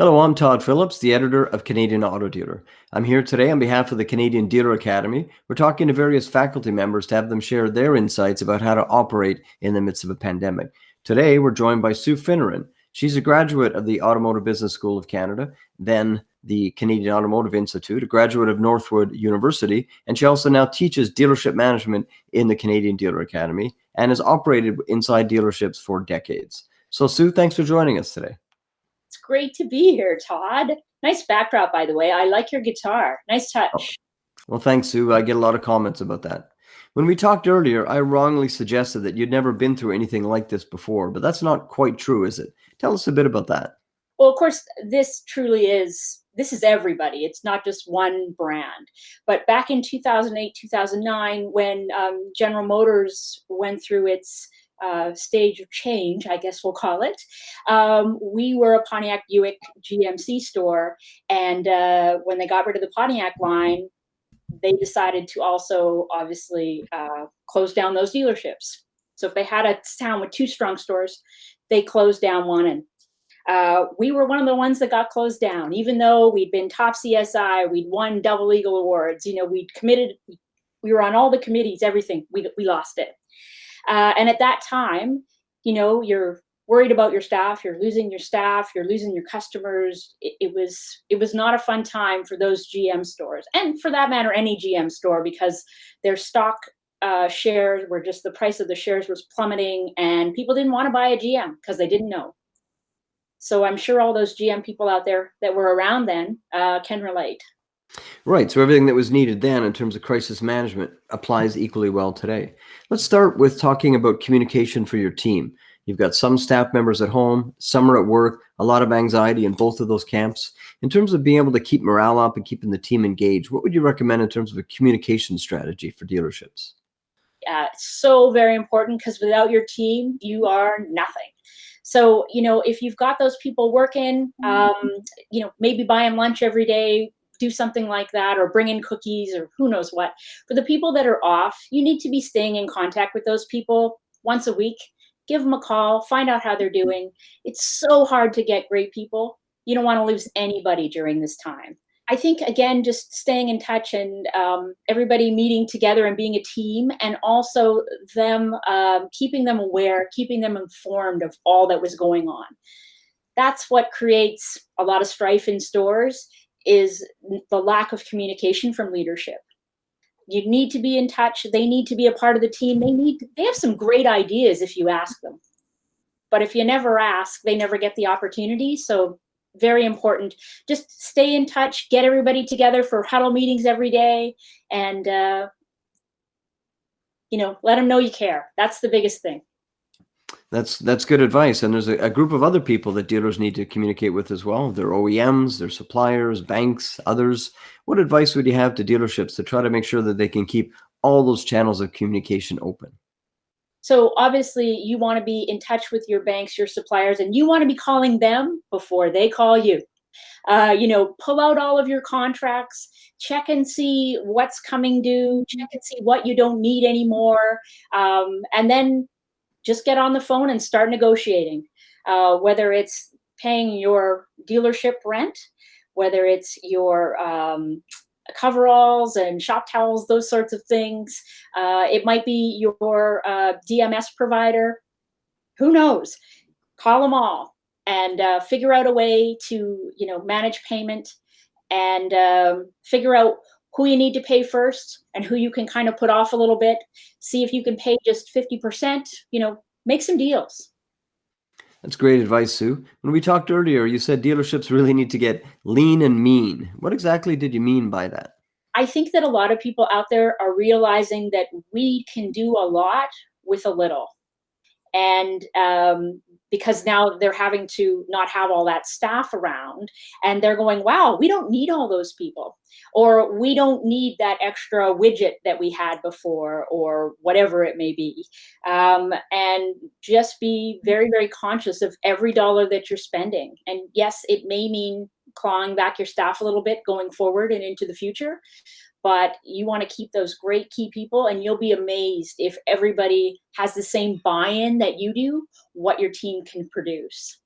Hello, I'm Todd Phillips, the editor of Canadian Auto Dealer. I'm here today on behalf of the Canadian Dealer Academy. We're talking to various faculty members to have them share their insights about how to operate in the midst of a pandemic. Today, we're joined by Sue Finneron. She's a graduate of the Automotive Business School of Canada, then the Canadian Automotive Institute, a graduate of Northwood University, and she also now teaches dealership management in the Canadian Dealer Academy and has operated inside dealerships for decades. So, Sue, thanks for joining us today. It's great to be here, Todd. Nice backdrop, by the way. I like your guitar. Nice Oh, touch. well, thanks, Sue. I get a lot of comments about that. When we talked earlier, I wrongly suggested that you'd never been through anything like this before, but that's not quite true, is it? Tell us a bit about that. Well, of course, this is everybody. It's not just one brand. But back in 2008, 2009, when General Motors went through its stage of change, I guess we'll call it, we were a Pontiac Buick GMC store. And when they got rid of the Pontiac line, they decided to also obviously close down those dealerships. So if they had a town with two strong stores, they closed down one, and we were one of the ones that got closed down. Even though we'd been top CSI, we'd won double Eagle awards, we'd committed, we were on all the committees, everything, we lost it. And at that time, you're worried about your staff, you're losing your customers. It was not a fun time for those GM stores, and for that matter, any GM store, because their stock shares were just, the price of the shares was plummeting, and people didn't want to buy a GM because they didn't know. So I'm sure all those GM people out there that were around then can relate. Right. So everything that was needed then in terms of crisis management applies equally well today. Let's start with talking about communication for your team. You've got some staff members at home, some are at work, a lot of anxiety in both of those camps. In terms of being able to keep morale up and keeping the team engaged, what would you recommend in terms of a communication strategy for dealerships? It's so very important, because without your team, you are nothing. So, if you've got those people working, maybe buy them lunch every day, do something like that, or bring in cookies, or who knows what. For the people that are off, you need to be staying in contact with those people once a week. Give them a call, find out how they're doing. It's so hard to get great people. You don't want to lose anybody during this time. I think, again, just staying in touch, and everybody meeting together and being a team, and also them keeping them aware, keeping them informed of all that was going on. That's what creates a lot of strife in stores, is the lack of communication from leadership. You need to be in touch. They need to be a part of the team. They have some great ideas if you ask them. But if you never ask, they never get the opportunity. So very important. Just stay in touch, get everybody together for huddle meetings every day, and let them know you care. That's the biggest thing. That's good advice. And there's a group of other people that dealers need to communicate with as well. Their OEMs, their suppliers, banks, others. What advice would you have to dealerships to try to make sure that they can keep all those channels of communication open? So obviously you want to be in touch with your banks, your suppliers, and you want to be calling them before they call you. Pull out all of your contracts, check and see what's coming due, check and see what you don't need anymore, and then just get on the phone and start negotiating, whether it's paying your dealership rent, whether it's your coveralls and shop towels, those sorts of things. It might be your DMS provider. Who knows? Call them all and figure out a way to manage payment, and figure out who you need to pay first and who you can kind of put off a little bit. See if you can pay just 50%, make some deals. That's great advice, Sue. When we talked earlier, you said dealerships really need to get lean and mean. What exactly did you mean by that? I think that a lot of people out there are realizing that we can do a lot with a little. And because now they're having to not have all that staff around, and they're going, wow, we don't need all those people, or we don't need that extra widget that we had before, or whatever it may be. And just be very, very conscious of every dollar that you're spending. And yes, it may mean clawing back your staff a little bit going forward and into the future, but you want to keep those great key people, and you'll be amazed if everybody has the same buy-in that you do, what your team can produce.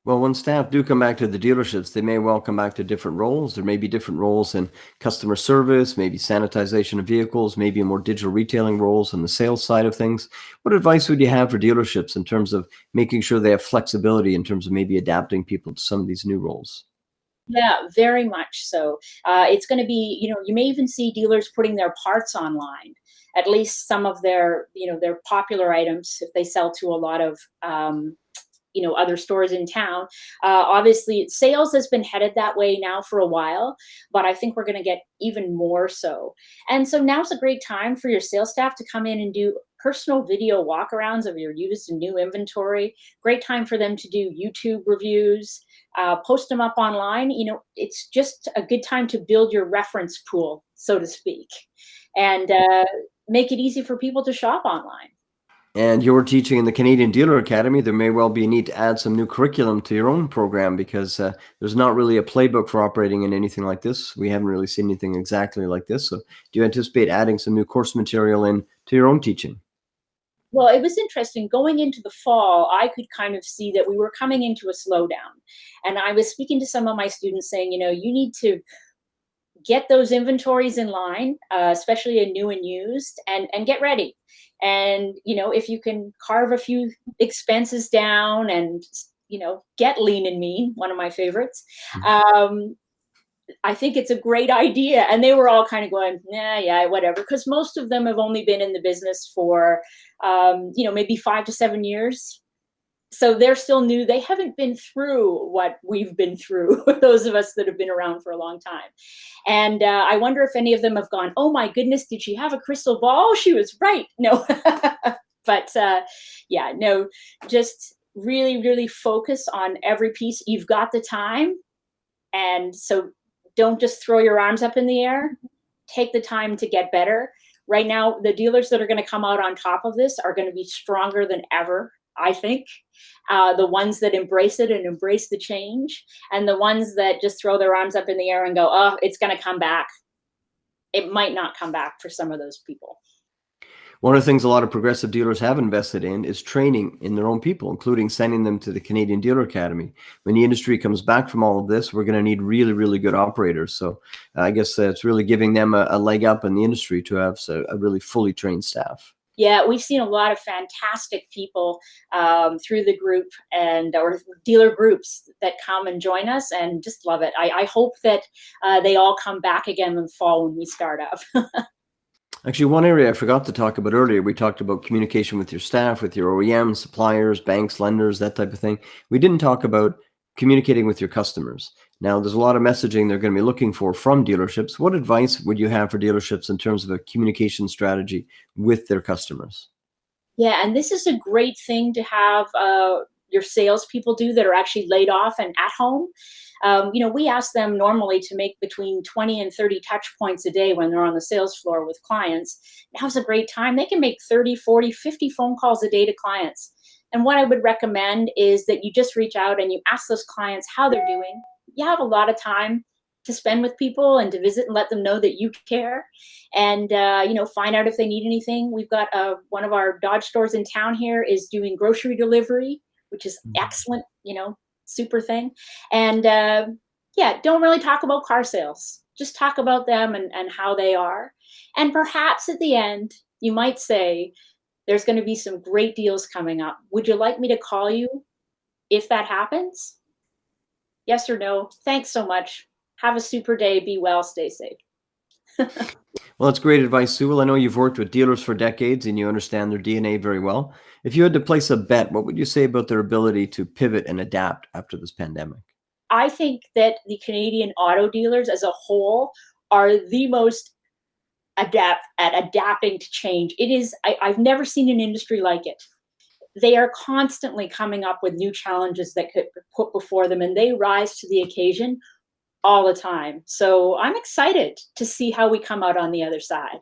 Well, when staff do come back to the dealerships, they may well come back to different roles. There may be different roles in customer service, maybe sanitization of vehicles, maybe more digital retailing roles on the sales side of things. What advice would you have for dealerships in terms of making sure they have flexibility in terms of maybe adapting people to some of these new roles? Yeah, very much so. It's going to be, you may even see dealers putting their parts online, at least some of their, their popular items if they sell to a lot of, other stores in town. Obviously, sales has been headed that way now for a while, but I think we're going to get even more so. And so now's a great time for your sales staff to come in and do personal video walkarounds of your used and new inventory. Great time for them to do YouTube reviews, post them up online. It's just a good time to build your reference pool, so to speak, and make it easy for people to shop online. And you're teaching in the Canadian Dealer Academy. There may well be a need to add some new curriculum to your own program because there's not really a playbook for operating in anything like this. We haven't really seen anything exactly like this. So, do you anticipate adding some new course material in to your own teaching? Well, it was interesting. Going into the fall, I could kind of see that we were coming into a slowdown. And I was speaking to some of my students saying, you need to get those inventories in line, especially in new and used, and get ready. And, if you can carve a few expenses down and, get lean and mean, one of my favorites, um, I think it's a great idea. And they were all kind of going, nah, yeah, whatever. Because most of them have only been in the business for, maybe 5 to 7 years. So they're still new. They haven't been through what we've been through, those of us that have been around for a long time. And I wonder if any of them have gone, oh my goodness, did she have a crystal ball? She was right. No. But yeah, no, just really, really focus on every piece. You've got the time. And so don't just throw your arms up in the air. Take the time to get better. Right now, the dealers that are going to come out on top of this are going to be stronger than ever, I think. The ones that embrace it and embrace the change, and the ones that just throw their arms up in the air and go, oh, it's going to come back. It might not come back for some of those people. One of the things a lot of progressive dealers have invested in is training in their own people, including sending them to the Canadian Dealer Academy. When the industry comes back from all of this, we're going to need really, really good operators. So I guess it's really giving them a leg up in the industry to have a really fully trained staff. Yeah, we've seen a lot of fantastic people through the group or dealer groups that come and join us, and just love it. I hope that they all come back again in the fall when we start up. Actually, one area I forgot to talk about earlier, we talked about communication with your staff, with your OEMs, suppliers, banks, lenders, that type of thing. We didn't talk about communicating with your customers. Now, there's a lot of messaging they're going to be looking for from dealerships. What advice would you have for dealerships in terms of a communication strategy with their customers? Yeah, and this is a great thing to have your salespeople do that are actually laid off and at home. We ask them normally to make between 20 and 30 touch points a day when they're on the sales floor with clients. Now's a great time. They can make 30, 40, 50 phone calls a day to clients. And what I would recommend is that you just reach out and you ask those clients how they're doing. You have a lot of time to spend with people and to visit and let them know that you care, and find out if they need anything. We've got one of our Dodge stores in town here is doing grocery delivery, which is excellent, super thing. And yeah, don't really talk about car sales. Just talk about them and how they are. And perhaps at the end, you might say, there's going to be some great deals coming up. Would you like me to call you if that happens? Yes or no? Thanks so much. Have a super day. Be well. Stay safe. Well, that's great advice, Sue. Well, I know you've worked with dealers for decades and you understand their DNA very well. If you had to place a bet, what would you say about their ability to pivot and adapt after this pandemic? I think that the Canadian auto dealers as a whole are the most adept at adapting to change. I've never seen an industry like it. They are constantly coming up with new challenges that could be put before them, and they rise to the occasion all the time. So I'm excited to see how we come out on the other side.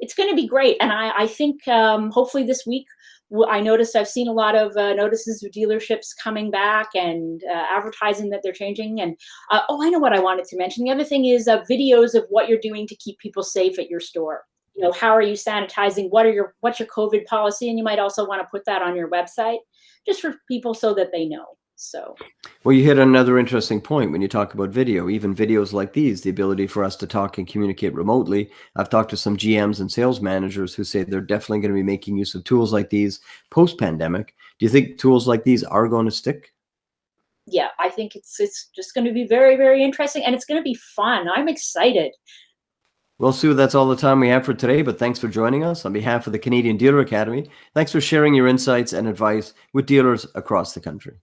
It's going to be great. And I think hopefully this week, I've seen a lot of notices of dealerships coming back and advertising that they're changing. And I know what I wanted to mention. The other thing is videos of what you're doing to keep people safe at your store. How are you sanitizing? What's your COVID policy? And you might also want to put that on your website just for people so that they know. So Well, you hit another interesting point when you talk about video, even videos like these, the ability for us to talk and communicate remotely. I've talked to some GMs and sales managers who say they're definitely going to be making use of tools like these post-pandemic. Do you think tools like these are going to stick? yeah, I think it's just going to be very, very interesting, and it's going to be fun. I'm excited. Well, Sue, that's all the time we have for today, but thanks for joining us. On behalf of the Canadian Dealer Academy, thanks for sharing your insights and advice with dealers across the country.